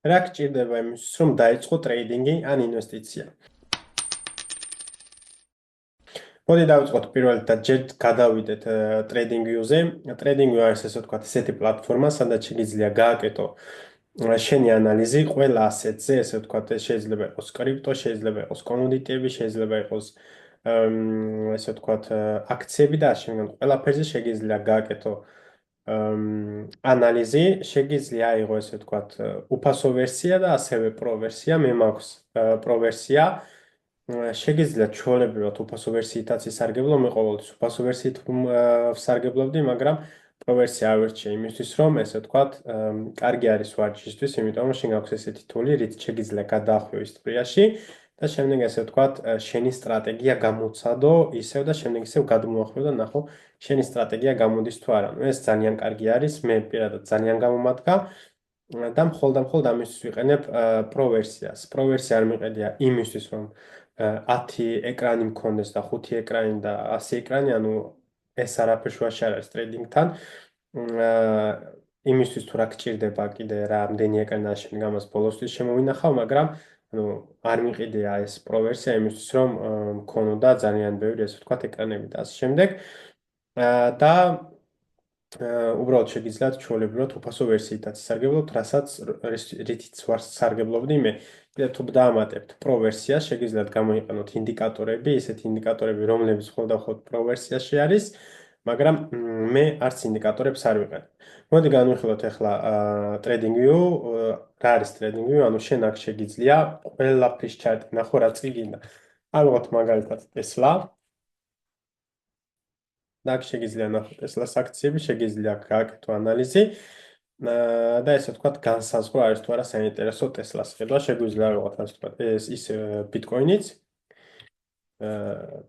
რა გჭირდება იმისთვის, რომ დაიწყო ტრეიდინგი ან ინვესტიცია? მოდი დავიწყოთ პირველად და ჯერ გადავიდეთ TradingView-ზე. TradingView არის ესე ვთქვათ, ესეთი პლატფორმა, სადაც შეგიძლია გააკეთო შენი ანალიზი ყველა ასეტზე, ესე ვთქვათ, შეიძლება იყოს კრიპტო, შეიძლება იყოს კომოდიტები, შეიძლება იყოს ესე ვთქვათ, აქციები და ასე შემდეგ. ყველაფერზე შეგიძლია გააკეთო ანალიზი, შეგიძლია აიღო ესე ვთქვათ, უფასო ვერსია და ასევე პრო ვერსია, მე მაქვს პრო ვერსია. შეგიძლიათ ჩვეულებრივად უფასო ვერსიითაც ისარგებლო, მე ყოველთვის უფასო ვერსიით ვსარგებლობდი, მაგრამ პრო ვერსია ავირჩიე იმისთვის, რომ ესე ვთქვათ, კარგი არის ვარჯიშისთვის, იმიტომ რომ შენ გაქვს ესეთი თული, რით შეგიძლია გადაახვიო ისტორიაში და შემდეგ ესე ვთქვათ, შენი სტრატეგია გამოცადო ისევ და შემდეგ ისევ გადმოახვიო და ნახო შენი სტრატეგია გამოდის თუ არა. ეს ძალიან კარგი არის, მე პირადად ძალიან გამომადგა. და მხოლოდ ამისთვის ვიყენებ პრო ვერსიას. პრო ვერსია არ მიყედია იმისთვის, რომ 10 ეკრანი მქონდეს და 5 ეკრანი და 100 ეკრანი, ანუ ეს არაფერ შუაში არ არის ტრეიდინგთან. იმისთვის თუ რა გჭირდება კიდე რამდენი ეკრანი შენ გამას ბოლოსთვის შემოვინახავ, მაგრამ ანუ არ მიყიდია ეს პრო ვერსია იმისთვის, რომ მქონოდა ძალიან ბევრი ესე ვთქვათ ეკრანები და ასე შემდეგ. და უბრალოდ შეგიძლიათ ჩვეულებრივად უფასო ვერსიითაც ისარგებლოთ, რითიც ვარ სარგებლობდი მე. კიდევ თუ დაამატებთ პრო ვერსიას, შეგიძლიათ გამოიყენოთ ინდიკატორები, ისეთი ინდიკატორები, რომლებიც მხოლოდ პრო ვერსიაში არის, მაგრამ მე არც ინდიკატორებს არ ვიყენებ. მოდი განვიხილოთ ახლა TradingView, რა არის TradingView, ანუ შენ აქ შეგიძლია ყველაფრის ჩარტი ნახო, რაც კი გინდა. ავიღოთ მაგალითად Tesla. და აქ შეგიძლია ნახოთ Tesla-ს აქციები, შეგიძლია გააკეთო ანალიზი და ესე ვთქვათ, განსაზღვრო არის თუ არა საინტერესო Tesla-ს ხედვა, შეგვიძლია ავიღოთ ასე ვთქვათ, ის ბიტკოინიც.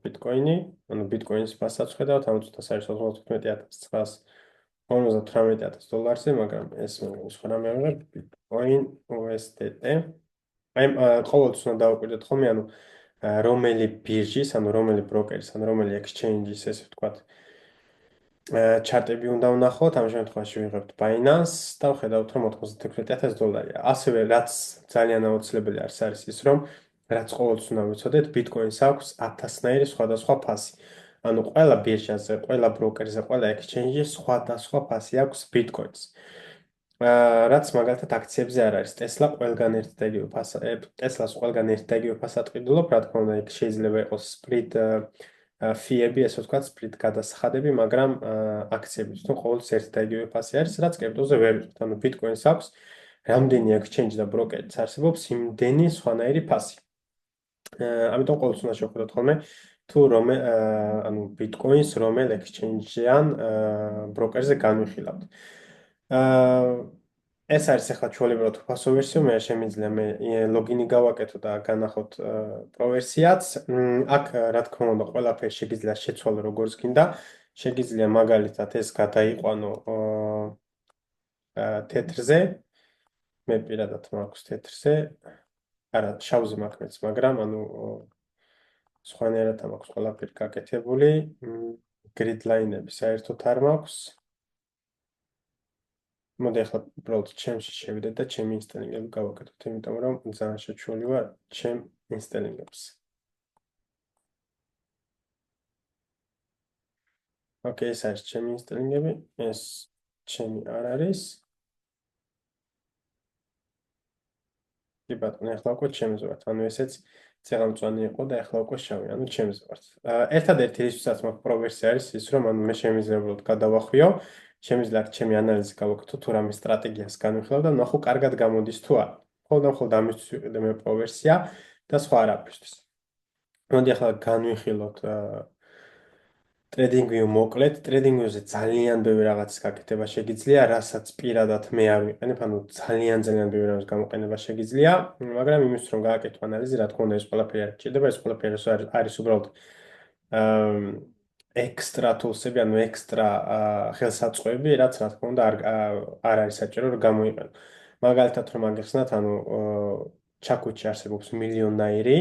ბიტკოინი, ანუ ბიტკოინის ფასადაც ხედავთ, 60-ას არის 45950 დოლარზე, მაგრამ ეს სხვა რამე აღარ ბიტკოინ USDT. აი ყოველთვის უნდა დავუკვირდეთ ხოლმე, ანუ რომელი ბირჟის, ანუ რომელი ბროკერის, ანუ რომელი ექსჩეინჯის, ესე ვთქვათ, ჩარტები უნდა ვნახოთ, ამ შემთხვევაში ვიღებთ Binance და ვხედავთ, რომ 96000 დოლარია. ასევე რაც ძალიან აუცილებელი არის ის, რომ რაც ყოველთვის უნდა ვიცოდეთ, ბიტკოინს აქვს 1000-ნაირი სხვადასხვა ფასი. ანუ ყველა ბირჟაზე, ყველა ბროკერზე, ყველა ექსჩეინჯზე სხვადასხვა ფასი აქვს ბიტკოინს. რაც მაგალითად აქციებზე არ არის. Tesla ყველგან ერთდაიგივე ფასი, Tesla-ს ყველგან ერთდაიგივე ფასი ატყიდულობ, რა თქმა უნდა, იქ შეიძლება იყოს split ფიები, ესე ვთქვათ, split გადასახადები, მაგრამ აქციების თვითონ ყოველთვის ერთდაიგივე ფასი არის, რაც კრიპტოზე ვერ ვიყავთ. ანუ ბიტკოინს აქვს რამდენი ექსჩეინჯი და ბროკერიც არსებობს, იმდენი სხვანაირი ფასი. ამიტომ ყოველთვის უნდა შევხედოთ ხოლმე თუ ანუ ბიტკოინს რომელ ექსჩეინჯიან ბროკერზე განვიხილავთ. ეს არის ახლა ჩვეულებრივად უფასო ვერსია, მე შემიძლია მე ლოგინი გავაკეთო და განახოთ პრო ვერსიაც. აქ რა თქმა უნდა ყველაფერი შეგიძლია შეცვალო როგორც გინდა. შეგიძლია მაგალითად ეს გადაიყვანო თეთრზე. მე პირადად მაქვს თეთრზე. არა, შავზე მაქვს, მაგრამ ანუ სხვანაირად მაქვს ყველაფერი გაკეთებული. grid line-ები საერთოდ არ მაქვს. მოდი ახლა უბრალოდ ჩემში შევიდეთ და ჩემი ინსტალინგები გავაკეთოთ, იმიტომ რომ ძალიან შეჩვეული ვარ ჩემ ინსტალინგებს. ოკეი, ეს არის ჩემი ინსტალინგები, ეს ჩემი არ არის. კი ბატონო, ახლა უკვე ჩემზე ვართ, ანუ ესეც წეღამწვანი იყო და ახლა უკვე შავი, ანუ ჩემზე ვართ. ერთადერთი რისთვისაც მაქვს პრო ვერსია არის ის, რომ ანუ მე შემიძლია უბრალოდ გადავახვიო, შემიძლია ჩემი ანალიზი გავაკეთო თუ რამე სტრატეგიას განვიხილავ და ნახო კარგად გამოდის თუ არა. მხოლოდ ამისთვის ვიყიდე მე პრო ვერსია და სხვა არაფერთვის. მოდი ახლა განვიხილოთ TradingView მოკლედ, TradingView-ზე ძალიან ბევრი რაღაცის გაკეთება შეგიძლია, რასაც პირადად მე არ ვიყენებ, ანუ ძალიან ბევრი რაღაცის გამოყენება შეგიძლია, მაგრამ იმის რომ გააკეთო ანალიზი, რა თქმა უნდა, ეს ყველაფერი არ გჭირდება, ეს ყველაფერი არის უბრალოდ ექსტრა tools-ები, ანუ ექსტრა ხელსაწყოები, რაც რა თქმა უნდა არ არის საჭირო რომ გამოიყენო. მაგალითად რომ აგეხსნათ, ანუ ჩაკუჩი არსებობს მილიონნაირი,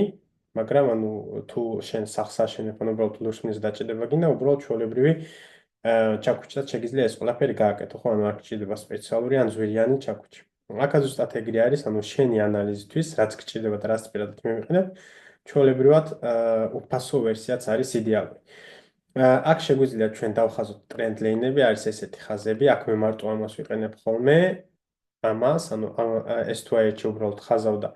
მაგრამ ანუ თუ შენ სახს აშენებ, ანუ უბრალოდ ლურსმნის დაჭედება გინდა, უბრალოდ ჩვეულებრივი ჩაკუჩიდან შეგიძლია ეს ყველაფერი გააკეთო, ხო, ანუ არ გჭირდება სპეციალური ან ზვირიანი ჩაკუჩი. აქ ზუსტად ეგრე არის, ანუ შენი ანალიზისთვის, რაც გჭირდება და რაც პირადად მივიყენებ, ჩვეულებრივად უფასო ვერსიაც არის idеალური. აქ შეგვიძლია ჩვენ დავხაზოთ ტრენდ ლეინები, არის ესეთი ხაზები, აქ მე მარტო ამას ვიყენებ ხოლმე. ამას, ანუ ეს თუ აერჩი უბრალოდ ხაზავ და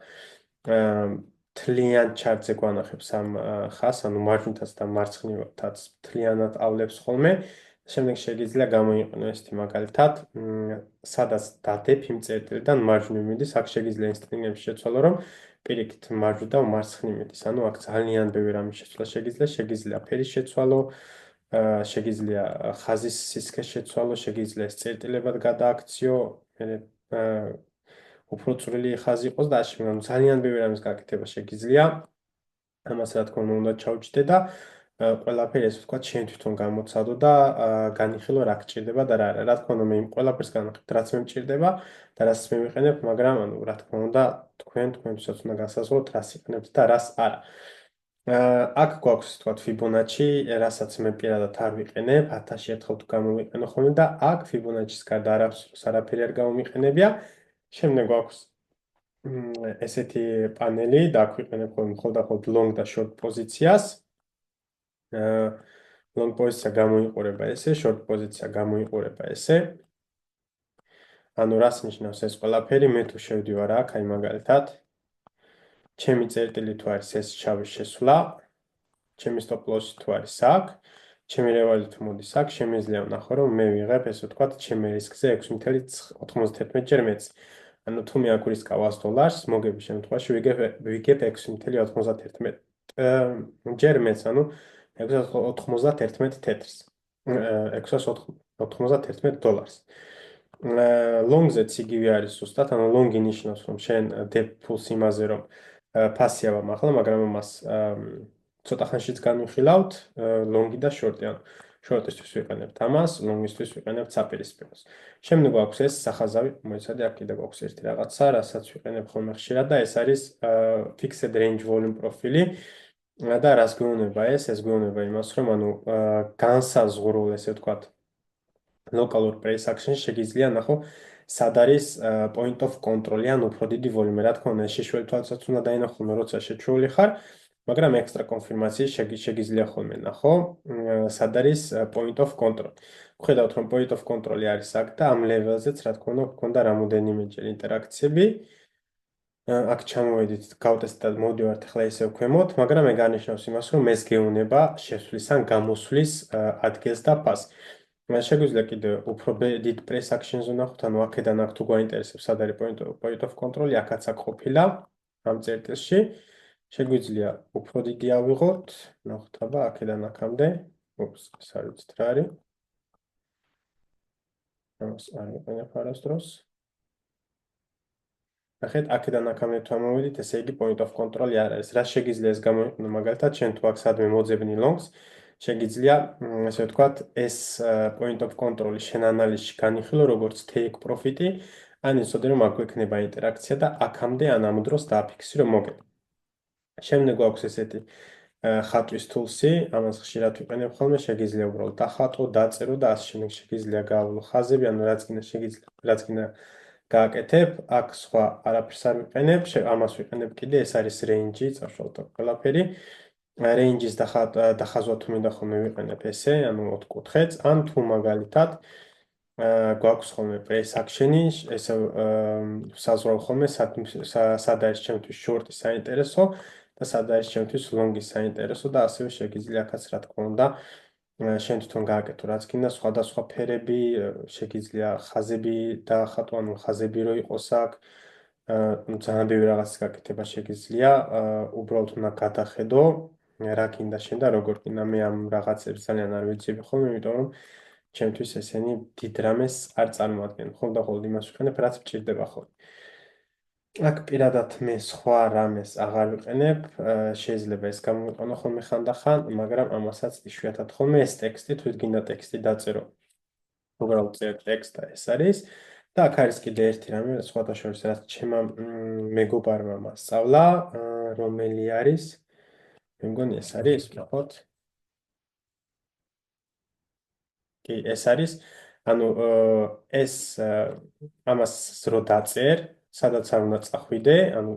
თლიან ჩარტზე გვანახებს ამ ხაზს, ანუ მარჯვნითაც და მარცხნივაც თლიანად ავლებს ხოლმე. შემდეგ შეიძლება გამოიყენო ესეთი მაგალითად, სადაც დადებ იმ წერტილიდან მარჯვნივ მიდის, აქ შეიძლება ინსტრინგებში შეცვალო, რომ პირიქით მარჯვნივ და მარცხნივ მიდის. ანუ აქ ძალიან ბევრი რამე შეცვლა შეიძლება ფერის შეცვალო, შეიძლება ხაზის სისქეს შეცვალო, შეიძლება ეს წერტილებად გადააქციო, მე უფრო წვრილი ხაზი იყოს და ასე მაგრამ ძალიან ბევრი რამის გაკეთება შეიძლება. ამას რა თქმა უნდა ჩავჭდე და ყველაფერი ესე ვთქვათ შენ თვითონ გამოცადო და განიხილო რა გჭირდება და რა არა. რა თქმა უნდა მე იმ ყველაფერს განახილებ, რაც მე მჭირდება და რაც მე ვიყენებ, მაგრამ ანუ რა თქმა უნდა თქვენთვისაც უნდა გასაზღვროთ, რას იყენებთ და რას არა. აქ გვაქვს თქვათ Fibonacci, რასაც მე პირადად არ ვიყენებ, 1000-ში ერთხელ თუ გამოვიყენო ხოლმე და აქ Fibonacci-ს გარდა არაფერი არ გამომიყენებია. შემდეგ გვაქვს ესეთი პანელი და აქ ვიყენებ ხოლმე long და short პოზიციას. long პოზიცია გამოიყურება ესე, short პოზიცია გამოიყურება ესე. ანუ რას ნიშნავს ეს ყველაფერი? მე თუ შევდივარ აქ, აი მაგალითად, ჩემი წერტილი თუ არის ეს შავი შესვლა, ჩემი stop loss თუ არის აქ, ჩემი ლეველი თუ მოდის აქ, შემიძლია ვნახო, რომ მე ვიღებ ესე ვთქვათ, ჩემი რისკზე 6.91 ჯერ მეც. ანუ თუ მე აქ ვისკავ $100, მოგების შემთხვევაში ვიგებ 6.91 ჯერ მეც, ანუ 691 თეთრს. 691 დოლარს. Long-ზეც იგივე არის ზუსტად, ანუ long-ი ნიშნავს, რომ შენ დებ ფულს იმაზე, რომ ფასი ავამახლა, მაგრამ ამას ცოტა ხანშიც განვიხილავთ, long-ი და short-ი, ანუ short-ისთვის ვიყენებთ ამას, long-ისთვის ვიყენებთ საპირისპიროს. შემდეგ გვაქვს ეს სახაზავი, მოიცადე, აქ კიდე გვაქვს ერთი რაღაცა, რასაც ვიყენებ ხოლმე ხშირად და ეს არის fixed range volume პროფილი. და რას გვეუბნება ეს გვეუბნება იმას, რომ ანუ განსაზღვრულ, ესე ვთქვათ, local price action შეიძლება ნახო, სად არის point of control-ი, ან უფრო დიდი ვოლიუმი, რა თქმა უნდა, შეშველი თვალსაც უნდა დაინახო, როცა შეჩვეული ხარ, მაგრამ ექსტრა კონფირმაციის შეიძლება ხოლმე ნახო, სად არის point of control. ვხედავთ, რომ point of control-ი არის აქ და ამ level-ზეც, რა თქმა უნდა, გქონდა რამოდენიმეჯერ ინტერაქციები. აქ ჩამოვედით, გავტესტად მოვდივართ ახლა ისევ ქვემოთ, მაგრამ მე განიშნავს იმას, რომ ეს გეუნება შესვლის ან გამოსვლის ადგილს და ფასს. შეგვიძლია კიდე უფრო დიდ press action-ზე ვნახოთ, ანუ აქედან აქ თუ გვაინტერესებს, სად არის point of control-ი, აქაც აქ ყოფილა ამ წერტილში. შეგვიძლია უფრო დიდი ავიღოთ, ვნახოთ აბა აქედან აქამდე. უps, ეს არ ვიცით რა არის. ამას არ ვიყენებ არასდროს. ნახეთ, აქედან აქამდე თუ ამოვიდით, ესე იგი point of control-ი არ არის. რა შეიძლება ეს გამოიყენო მაგალითად, შენ თუ აქ სადმე მოძებნი long-ს, შეიძლება, ასე ვთქვათ, ეს point of control-ი შენ ანალიზში განიხილო, როგორც take profit-ი, ან იცოდე, რომ აქ გვექნება ინტერაქცია და აქამდე ან ამ დროს დააფიქსირო მოგება. შემდეგ გვაქვს ესეთი ხატვის tools-ი, ამას ხშირად ვიყენებ ხოლმე, შეიძლება უბრალოდ დახატო, დაწერო და ასე შემდეგ შეიძლება გავავლო ხაზები, ანუ რაც გინდა გააკეთებ, აქ სხვა არაფერს არ ვიყენებ, ამას ვიყენებ კიდე, ეს არის range-ი, წავშალოთ ყველაფერი. range-ის დახაზვა თუ მინდა ხოლმე ვიყენებ ესე, ანუ ოთხკუთხედს, ან თუ მაგალითად გვაქვს ხოლმე press action-ი, ესე საზღვრავ ხოლმე, სად არის ჩემთვის short-ი საინტერესო და სად არის ჩემთვის long-ი საინტერესო და ასევე შეიძლება აქაც რა თქმა უნდა შენ თვითონ გააკეთო, რაც გინდა, სხვადასხვა ფერები, შეიძლება ხაზები დაახატო, ანუ ხაზები რო იყოს აქ, ძალიან ბევრი რაღაც გაკეთება შეიძლება, უბრალოდ უნდა გადახედო, რა გინდა შენ და როგორ გინდა. მე ამ რაღაცებს ძალიან არ ვიცი ხოლმე, იმიტომ რომ ჩემთვის ესენი დიდ რამეს არ წარმოადგენენ. ხოლმე იმას ვიყენებ, რაც მჭირდება ხოლმე. აქ პირადად მე სხვა რამეს აღარ ვიყენებ, შეიძლება ეს გამოვიყენო ხოლმე ხანდახან, მაგრამ ამასაც იშვიათად ხოლმე ეს ტექსტი, თუ გინდა ტექსტი დაწერო. უბრალოდ წერ ტექსტა ეს არის და აქ არის კიდე ერთი რამე, სხვადასხვა რაც ჩემმა მეგობარმა მასწავლა, რომელი არის, მე მგონი ეს არის, ნახოთ. კი, ეს არის, ანუ ეს ამას რო დაწერ, სადაც არ უნდა წახვიდე, ანუ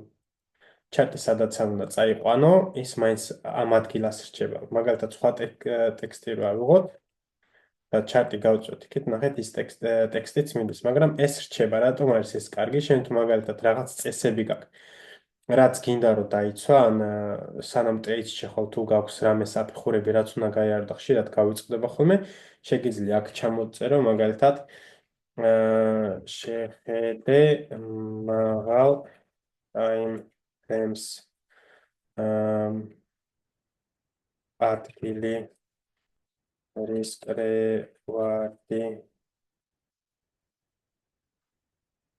ჩარტი სადაც არ უნდა წაიყვანო, ის მაინც ამ ადგილას რჩება. მაგალითად, სხვა ტექსტი რო ავიღოთ და ჩარტი გავწვევთ, იქით ნახეთ ის ტექსტიც მინდოს, მაგრამ ეს რჩება, რატომ არის ეს კარგი? შენ თუ მაგალითად რაღაც წესები გაქვს, რაც გინდა რომ დაიცვა, ან სანამ ტრეიდში ხვალ თუ გაქვს რამე საფეხურები, რაც უნდა გაიარო და ხშირად გავიწყდება ხოლმე, შეგიძლია აქ ჩამოწერო მაგალითად შეხედე მაღალ time frames ადგილი რისკრევადი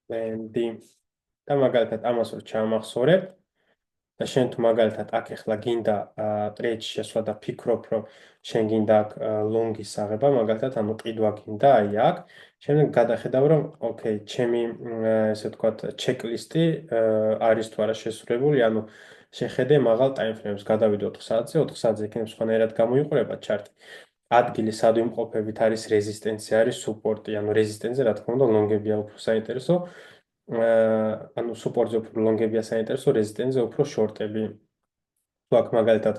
ტრენდი და მაგალითად ამას რო ჩამახსოვრებ და შენ თუ მაგალითად აქ ახლა გინდა ტრეიდში შესვლა და ფიქრობ რომ შენ გინდა აქ ლონგის აღება მაგალითად ანუ ყიდვა გინდა აი აქ შემდეგ გადახედავ რომ ოკეი ჩემი ესე ვთქვათ ჩეკლისტი არის თუ არა შესრულებული ანუ შეხედე მაღალ ტაიმფრეიმს გადავიდე 4 საათზე 4 საათზე იქნებ სხვანაირად გამოიყურება ჩარტი ადგილი სად ვიმყოფებით არის რეზისტენცია არის სუპორტი ანუ რეზისტენცია რა თქმა უნდა ლონგებია უფრო საინტერესო ანუ სუპორტზე უფრო ლონგებია საინტერესო რეზისტენცზე უფრო შორტები თუ აქ მაგალითად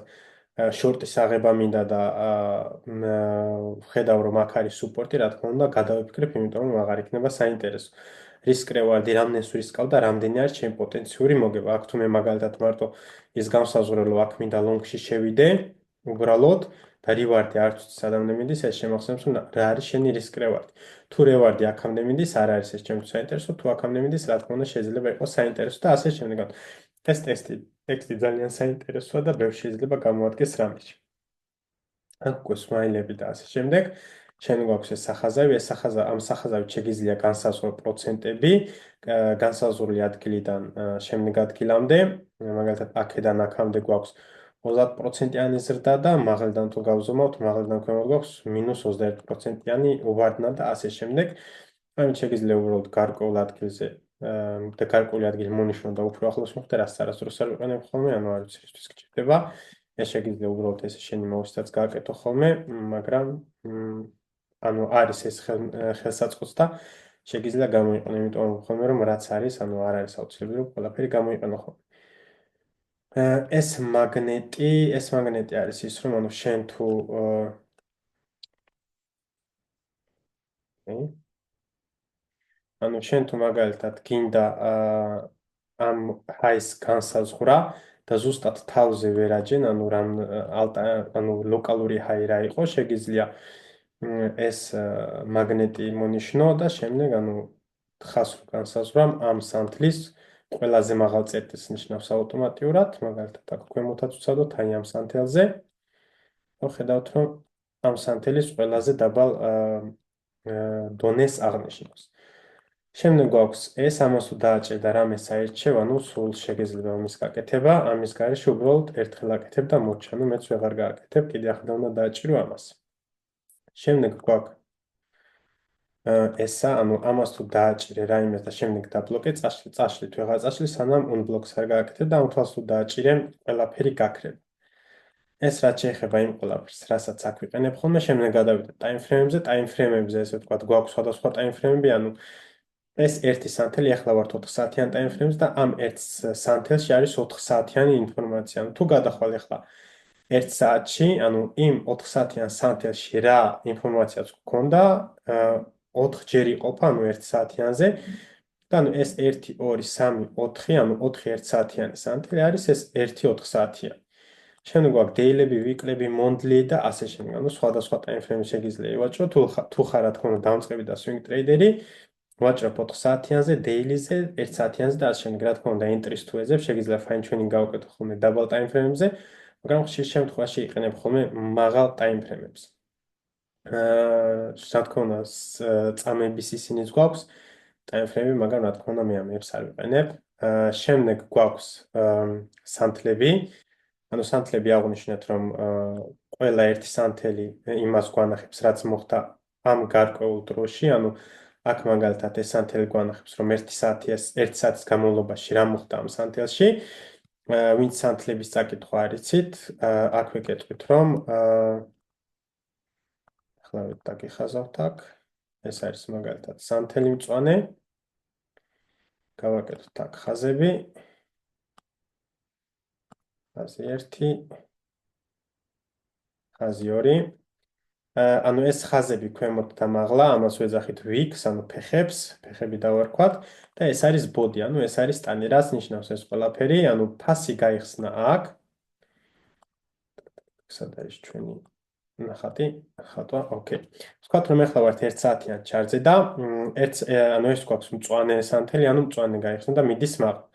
შორტის აღება მინდა და ხედავ რომ აქ არის სუპორტი რა თქმა უნდა გადავიფიქრებ იმიტომ რომ აღარ იქნება საინტერესო რისკრევარდი რამდენს ვისკავ და რამდენი არის ჩემი პოტენციური მოგება აქ თუ მე მაგალითად მარტო ის განსაზღვრო აქ მინდა ლონგში შევიდე უბრალოდ და რივარდი არც ვიცი სადამდე მიდის ეს შემახსენებს რომ რა არის შენი რისკრევარდი თუ რევარდი აქამდე მიდის არ არის ეს ჩემთვის საინტერესო თუ აქამდე მიდის რა თქმა უნდა შეიძლება იყოს საინტერესო და ასე შემდეგ ეს ტექსტი ძალიან საინტერესოა და ბევრ შეიძლება გამოადგეს რამეში აქ უკვე სმაილები და ასე შემდეგ შენ გვაქვს ეს სახაზავი ეს ამ სახაზავით შეგიძლია განსაზღვრო პროცენტები განსაზღვრული ადგილიდან შემდეგ ადგილამდე მაგალითად აქედან აქამდე გვაქვს 30%-იანი ზრდა და მაღლიდან თუ გავზომავთ მაღლიდან ქვემოთ გვაქვს -21%-იანი ვარდნა და ასე შემდეგ ამით შეგიძლია უბრალოდ გარკვეულ ადგილზე და გარკვეული ადგილი მონიშნო და უფრო ახლოს მოხდე რაც არასდროს არ ვიყენებ ხოლმე ანუ არ ვიცი რისთვის გჭირდება ეს შეგიძლია უბრალოდ ეს შენი მოუსტაც გააკეთო ხოლმე, მაგრამ ანუ არის ეს ხელსაწყოც და შეგიძლია გამოიყენო, იმიტომ ხოლმე რომ რაც არის, ანუ არ არის აუცილებელი რომ ყველაფერი გამოიყენო ხოლმე. ეს მაგნეტი არის ის რომ ანუ შენ თუ ანუ შენ თუ მაგალითად გინდა ამ ჰაის განსაზღვრა და ზუსტად თავზე ვერაჯენ, ანუ რამ ანუ ლოკალური ჰაი რა იყო, შეგიძლია ეს მაგნეტი მონიშნო და შემდეგ ანუ თხას რო განსაზღვრამ ამ სანთლის ყველაზე მაღალ წერტილს ნიშნავს ავტომატურად, მაგალითად აქ ქვემოთაც ვცადოთ აი ამ სანთელზე. და ხედავთ რომ ამ სანთელის ყველაზე დაბალ დონეს აღნიშნავს. შემდეგ გვაქვს ეს ამას თუ დააჭერ და რამე საერჩევ, ანუ სულ შეგეძლება ამის გაკეთება, ამის გარეშე უბრალოდ ერთხელ აკეთებ და მოჩა, ანუ მეც ვეღარ გააკეთებ, კიდე ახლა უნდა დააჭირო ამას. შემდეგ გვაქვს ესა, ანუ ამას თუ დააჭირე რაიმეს და შემდეგ დაბლოკე, წაშლი თუ აღარ წაშლი, სანამ unblocks არ გააკეთებ და ამ თვალს თუ დააჭირე, ყველაფერი გაქრება. ეს რაც შეეხება იმ ყველაფერს, რასაც აქ ვიყენებ ხოლმე, შემდეგ გადავიდეთ time frame-ებზე, time frame-ებზე ესე ვთქვათ, გვაქვს სხვადასხვა time frame-ები, ანუ ეს ერთი სანთელი ახლა ვართ 4 საათიან time frame-ს და ამ ერთ სანთელში არის 4 საათიანი ინფორმაცია. ანუ თუ გადახვალ ახლა 1 საათში, ანუ იმ 4 საათიან სანთელში რა ინფორმაციაც გქონდა, 4 ჯერ იყოფა, ანუ 1 საათიანზე. და ანუ ეს 1 2 3 4, ანუ 4 1 საათიანი სანთელი არის ეს 1 4 საათიანი. შემდეგ გვაქვს დეილები, ვიკლები, მონდლი და ასე შემდეგ. ანუ სხვადასხვა time frame-ი შეგიძლია ივაჭრო, თუ ხარ რა თქმა უნდა დამწყები და swing ტრეიდერი, ვაჭრობ 4 საათიანზე, დეილიზე, 1 საათიანზე და ასე შემდეგ. რა თქმა უნდა, entry-ს თუ ეძებ, შეგიძლია fine tuning გავაკეთო ხოლმე double time frame-ზე, მაგრამ ხშირ შემთხვევაში იყენებ ხოლმე მაღალ time frame-ებს. რა თქმა უნდა, წამების ისინიც გვაქვს time frame-ი, მაგრამ რა თქმა უნდა, მე ამებს არ ვიყენებ. შემდეგ გვაქვს სანთლები. ანუ სანთლები აღვნიშნეთ, რომ ყველა ერთი სანთელი იმას გვანახებს, რაც მოხდა ამ გარკვეულ დროში, ანუ აქ მაგალითად ეს სანთელი გვანახებს, რომ 1 საათის განმავლობაში რა მოხდა ამ სანთელში. ვინც სანთლების წაკითხვა არიცით, აქ ვეკეთვით, რომ ახლა დაგიხაზავთ აქ. ეს არის მაგალითად სანთელი მწვანე. გავაკეთოთ აქ ხაზები. ხაზი 1, ხაზი 2. ანუ ეს ხაზები ქვემოთ და მაღლა, ამას ვეძახით wings, ანუ ფეხებს, ფეხები დავარქვათ და ეს არის body, ანუ ეს არის სტანი. რას ნიშნავს ეს ყველაფერი? ანუ ფასი გაიხსნა აქ. სად არის ჩვენი ნახატი? ხატვა, ოკეი. ვთქვათ, რომ ახლა ვართ 1 საათიან ჩარჯზე და ანუ ეს გვაქვს მწვანე სანთელი, ანუ მწვანე გაიხსნა და მიდის მაღლა.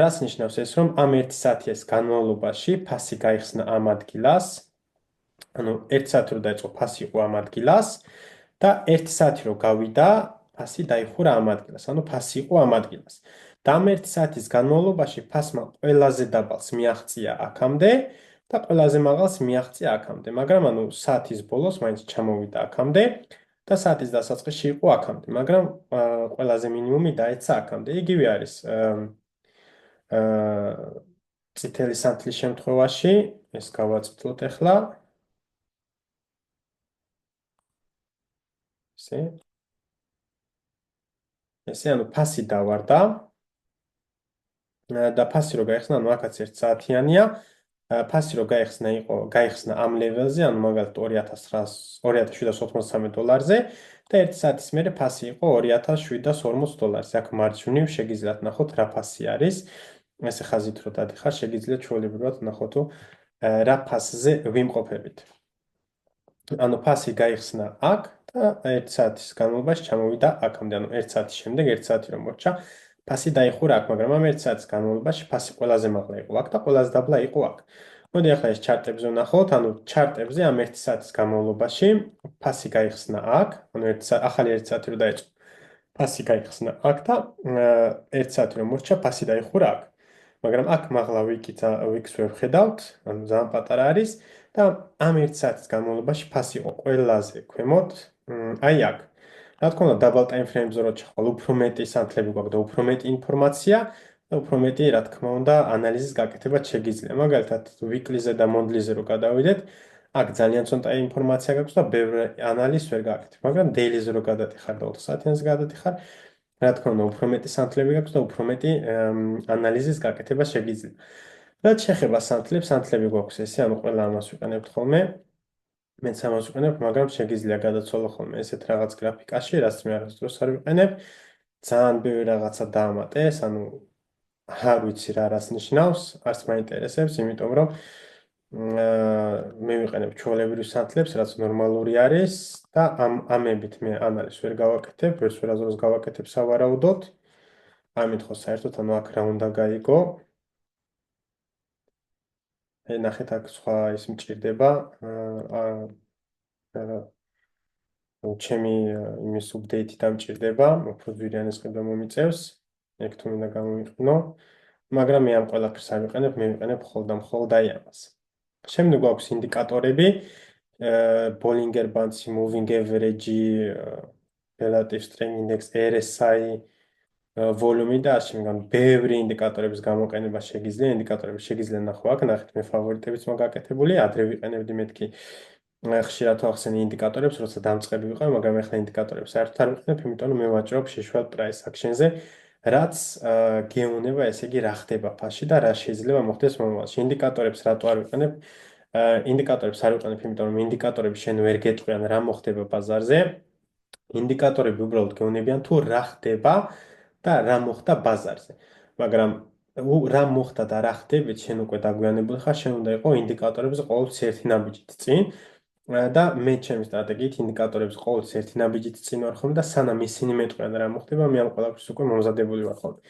რას ნიშნავს ეს, რომ ამ 1 საათის განმავლობაში ფასი გაიხსნა ამ ადგილას. ანუ 1 საათი რო დაიწყო, ფასი იყო ამ ადგილას და 1 საათი რო გავიდა, ფასი დაიხურა ამ ადგილას. ანუ ფასი იყო ამ ადგილას. და ამ 1 საათის განმავლობაში ფასმა ყველაზე დაბალს მიაღწია აქამდე და ყველაზე მაღალს მიაღწია აქამდე. მაგრამ ანუ საათის ბოლოს მაინც ჩამოვიდა აქამდე და საათის დასაწყისში იყო აქამდე. მაგრამ ყველაზე მინიმუმი დაეცა აქამდე. იგივე არის წითელი სანთლის შემთხვევაში. ეს გავაწვდოთ ახლა. ესე ანუ ფასი დავარდა და ფასი რო გაიხსნა, ანუ აქაც 1 საათიანია. ფასი რო გაიხსნა ამ ლეველზე, ანუ მაგალითად $2783 და 1 საათის მერე ფასი იყო $2740. აქ მარჯვნივ შეგიძლიათ ნახოთ რა ფასი არის. ესე ხაზით რო დადიხარ, შეგიძლიათ ჩვეულებრივად ნახოთ რა ფასზე ვიმყოფებით. ანუ ფასი გაიხსნა აქ და 1 საათის განმავლობაში ჩამოვიდა აქამდე, ანუ 1 საათის შემდეგ 1 საათი რომ მორჩა, ფასი დაიხურა აქ, მაგრამ ამ 1 საათის განმავლობაში ფასი ყველაზე მაღლა იყო აქ და ყველაზე დაბლა იყო აქ. მოდი ახლა ეს ჩარტებზე ვნახოთ, ანუ ჩარტებზე ამ 1 საათის განმავლობაში ფასი გაიხსნა აქ, ანუ ახალი 1 საათი რო დაიწყო, ფასი გაიხსნა აქ და 1 საათი რომ მორჩა, ფასი დაიხურა აქ. მაგრამ აქ მაღლა wings ვერ ვხედავთ, ანუ ძალიან პატარა არის და ამ 1 საათის განმავლობაში ფასი იყო ყველაზე ქვემოთ, აი აქ. რა თქმა უნდა, double time frame-ზე რო ჩახვალ, უფრო მეტი სანთლები გვაქვს და უფრო მეტი ინფორმაცია და უფრო მეტი, რა თქმა უნდა, ანალიზის გაკეთებაც შეგიძლია. მაგალითად, weekly-ზე და monthly-ზე რო გადავიდეთ, აქ ძალიან ცოტა ინფორმაცია გაქვს და ბევრი ანალიზს ვერ გაკეთებ. მაგრამ daily-ზე რო გადადიხარ და 4 საათიანზე გადადიხარ, რა თქმა უნდა, უფრო მეტი სანთლები გაქვს და უფრო მეტი ანალიზის გაკეთება შეგიძლია. რაც შეეხება სანთლებს, სანთლები გვაქვს ესე, ანუ ყველა ამას ვიყენებთ ხოლმე. მეც ამას ვიყენებ, მაგრამ შეგიძლია გადაცვალო ხოლმე ესეთ რაღაც გრაფიკაში, რაც მე არასდროს არ ვიყენებ. ძალიან ბევრი რაღაცა დაამატეს, ანუ არ ვიცი რა რას ნიშნავს, არც მაინტერესებს, იმიტომ რომ მე ვიყენებ ჩვეულებრივ სანთლებს, რაც ნორმალური არის და ამებით მე ანალიზს ვერ გავაკეთებ, ვერც ვერასდროს გავაკეთებ სავარაუდოდ. ამით ხო საერთოდ ანუ აქ რა უნდა გაიგო. ნახეთ აქ სხვა ის მჭირდება. ჩემი იმის update-ი დამჭირდება, უფრო ძვირიანეს ყიდვა მომიწევს. ეგ თუ მინდა გამოვიყნო. მაგრამ მე ამ ყველაფერს არ ვიყენებ, მე ვიყენებ მხოლოდ აი ამას. შემდეგ გვაქვს ინდიკატორები, Bollinger Bands, Moving Average, Relative Strength Index, RSI, volume და ასე მგან ბევრი ინდიკატორების გამოყენება შეგიძლია, ინდიკატორები შეგიძლია ნახო აქ, ნახეთ მე ფავორიტებიც მოგაკეთებული, ადრე ვიყენებდი მეთქი ხშირად ვახსენე ინდიკატორებს, როცა დამწყები ვიყავ, მაგრამ ახლა ინდიკატორებს საერთოდ არ ვიყენებ, იმიტომ რომ მე ვაჭრობ შეშვალ price action-ზე, რაც გეუნება, ესე იგი, რა ხდება ფასში და რა შეიძლება მოხდეს მომავალში. ინდიკატორებს რატო არ ვიყენებ? ინდიკატორებს არ ვიყენებ, იმიტომ რომ ინდიკატორები შენ ვერ გეტყვიან რა მოხდება ბაზარზე. ინდიკატორები უბრალოდ გეუნებიან თუ რა ხდება და რა მოხდა ბაზარზე. მაგრამ რა მოხდა და რა ხდებით, შენ უკვე დაგვიანებული ხარ, შენ უნდა იყო ინდიკატორებზე ყოველთვის ერთი ნაბიჯით წინ. და მე ჩემი სტრატეგიით ინდიკატორებს ყოველთვის ერთი ნაბიჯით წინ ვარ ხოლმე და სანამ ისინი მეტყვიან რა მოხდება, მე ამ ყველაფერს უკვე მომზადებული ვარ ხოლმე.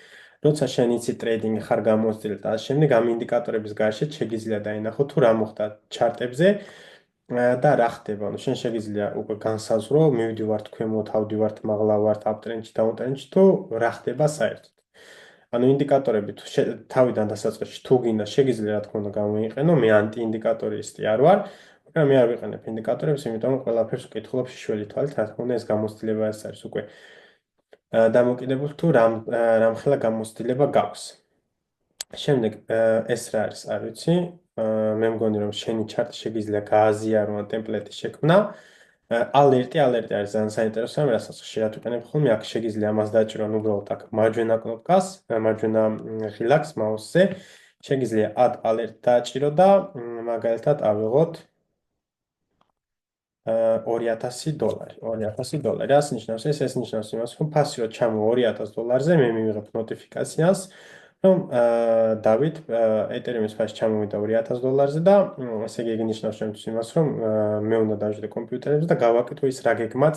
როცა შენ იცი ტრეიდინგი ხარ გამოცდილ და ამ შემდეგ ამ ინდიკატორების გარშე შეგიძლია დაინახო თუ რა მოხდა ჩარტებზე და რა ხდება. ანუ შენ შეგიძლია უკვე განსაზღვრო, მივდივართ ქვემოთ, ავდივართ მაღლა ვართ, აპტრენდში, დაუნტრენდში თუ რა ხდება საერთოდ. ანუ ინდიკატორები თავიდან დასაწყისში თუ გინდა შეგიძლია რა თქმა უნდა გამოიყენო, მე ანტი ინდიკატორისტი არ ვარ. მაგრამ მე არ ვიყენებ ინდიკატორებს, იმიტომ რომ ყველაფერს ვკითხულობ შიშველი თვალით, რა თქმა უნდა ეს გამოცდილება ეს არის უკვე დამოკიდებული თუ რამხელა გამოცდილება გაქვს. შემდეგ ეს რა არის, არ ვიცი. მე მგონი რომ შენი ჩარტი შეგიძლია გააზიარო ან ტემპლეტის შექმნა. ალერტი არის ძალიან საინტერესო, რასაც ხშირად ვიყენებ ხოლმე. აქ შეგიძლია ამას დაჭირო, ანუ უბრალოდ აქ მარჯვენა კნოპკას, მარჯვენა ღილაკს მაუსზე. შეგიძლია add alert დააჭირო და მაგალითად ავიღოთ $2000. $2000. რას ნიშნავს ეს? ეს ნიშნავს იმას, რომ ფასიო ჩამო $2000-ზე, მე მივიღებ ნოტიფიკაციას, რომ დავით ეთერიუმის ფასი ჩამოვიდა $2000-ზე და ესე იგი ნიშნავს შემთხვევით იმას, რომ მე უნდა დავждე კომპიუტერებს და გავაკეთო ის რა გეგმაც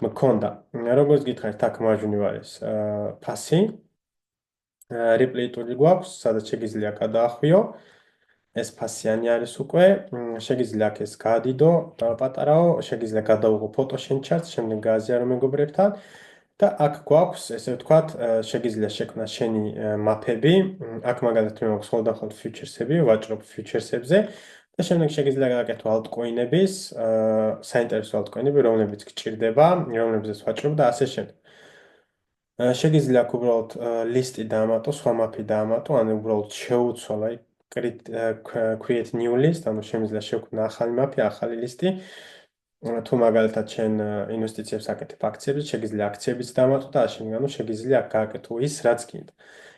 მქონდა. როგორც გითხარით, აქ მარჯვნივ არის ფასი, replay tool გვაქვს, სადაც შეგიძლია გადაახვიო. ეს ფასიანი არის უკვე, შეგიძლია აქ ეს გაადიდო, პატარაო, შეგიძლია გადაუღო Photoshop charts, შემდეგ გააზიარო მეგობრებთან და აქ გვაქვს, ესე ვთქვათ, შეგიძლია შექმნა შენი მაპები. აქ მაგალითად მე მაქვს ხოლმე futures-ები, ვაჭრობ futures-ებზე და შემდეგ შეგიძლია გააკეთო altcoin-ების, საინტერესო altcoin-ები, რომლებიც გჭირდება, რომლებზეც ვაჭრობ და ასე შემდეგ. შეგიძლია აქ უბრალოდ ლისტი დაამატო, სხვა მაპი დაამატო, ანუ უბრალოდ შეუცვალ აი create new list, ანუ შემიძლია შევქმნა ახალი მაპი, ახალი ლისტი. თუ მაგალითად შენ ინვესტიციებს აკეთებ აქციებზე, შეგიძლია აქციებიც დაამატო და ასე შემდეგ, ანუ შეგიძლია აქ გააკეთო ის, რაც გინდა.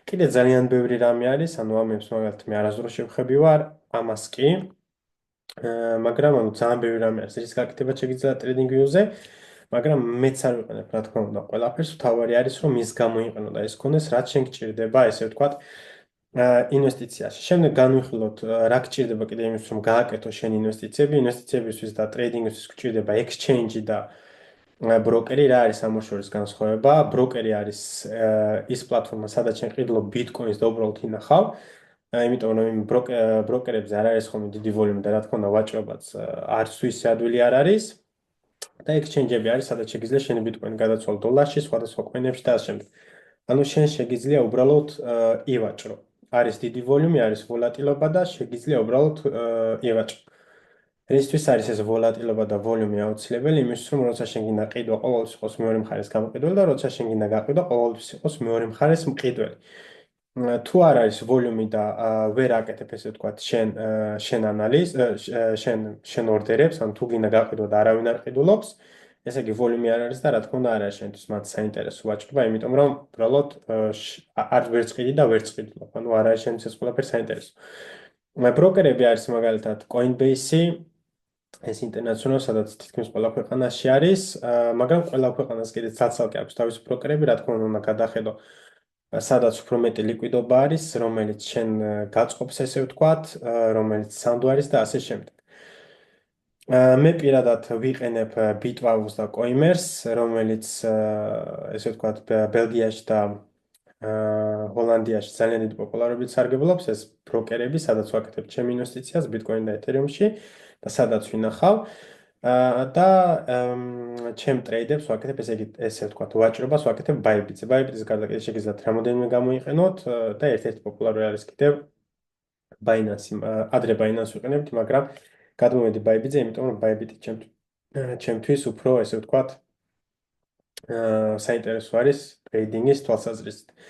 კიდე ძალიან ბევრი რამე არის, ანუ ამებს მაგალითად მე არასდროს შევხები ვარ, ამას კი. მაგრამ ანუ ძალიან ბევრი რამე არის, რის გაკეთებაც შეგიძლია TradingView-ზე, მაგრამ მეც არ ვიყენებ, რა თქმა უნდა, ყველაფერს. თავარი არის, რომ ის გამოიყენო და ის ქონდეს, რაც შენ გჭირდება, ესე ვთქვათ, ინვესტიციაში. შემდეგ განვიხილოთ, რა გჭირდება კიდე იმისთვის, რომ გააკეთო შენ ინვესტიციები, ინვესტიციებისთვის და ტრეიდინგისთვის გჭირდება exchange და ბროკერი. რა არის ამ შორის განსხვავება? ბროკერი არის ის პლატფორმა, სადაც შენ ყიდულობ ბიტკოინს და უბრალოდ ინახავ. იმიტომ რომ იმ ბროკერებზე არ არის ხოლმე დიდი ვოლიუმი და რა თქმა უნდა ვაჭრობაც არც თუ ისე ადვილი არ არის. და exchange-ები არის, სადაც შეგიძლია შენი ბიტკოინი გადაცვალო დოლარში, სხვადასხვა კოინებში და ასე შემდეგ. ანუ შენ შეგიძლია უბრალოდ ივაჭრო. არის დიდი ვოლიუმი, არის ვოლატილობა და შეგიძლია უბრალოდ ივაჭრო. რისთვის არის ეს ვოლატილობა და ვოლიუმი აუცილებელი? იმისთვის, რომ როცა შენ გინდა ყიდვა ყოველთვის იყოს მეორე მხარეს გამოყიდველი და როცა შენ გინდა გაყიდვა ყოველთვის იყოს მეორე მხარეს მყიდველი. თუ არ არის ვოლიუმი და ვერ აკეთებ ესე ვთქვათ შენ ანალიზს, შენ ორდერებს, ან თუ გინდა გაყიდვა და არავინ არ ყიდულობს, ესე იგი ვოლიუმი არ არის და რა თქმა უნდა არ არის შენთვის მათ საინტერესო ვაჭრობა, იმიტომ რომ უბრალოდ არ ვერც ყიდი და ვერც ყიდულობ, ანუ არ არის შენთვის ეს ყველაფერი საინტერესო. ბროკერები არის მაგალითად Coinbase, ეს ინტერნაციონალ, სადაც თითქმის ყველა ქვეყანაში არის, მაგრამ ყველა ქვეყანას კიდე ცალ-ცალკე აქვს თავისი ბროკერები, რა თქმა უნდა გადახედო სადაც უფრო მეტი ლიკვიდობა არის, რომელიც შენ გაწყობს, ესე ვთქვათ, რომელიც სანდო არის და ასე შემდეგ. მე პირადად ვიყენებ Bitwavo-ს და Coimers, რომელიც ესე ვთქვათ, ბელგიაში და ჰოლანდიაში ძალიან დიდი პოპულარობით სარგებლობს ეს ბროკერები, სადაც ვაკეთებ ჩემ ინვესტიციას Bitcoin და Ethereum-ში და სადაც ვინახავ და ჩემ ტრეიდებს ვაკეთებ, ესე ვთქვათ, ვაჭრობას ვაკეთებ Bybit-ზე. Bybit-ის გარდა კიდე შეგიძლიათ რამოდენიმე გამოიყენოთ და ერთ-ერთი პოპულარული არის კიდევ Binance. ადრე Binance ვიყენებთ, მაგრამ გადმოვედი Bybit-ზე, იმიტომ რომ Bybit-ი ჩემთვის უფრო, ესე ვთქვათ, საინტერესო არის ტრეიდინგის თვალსაზრისით.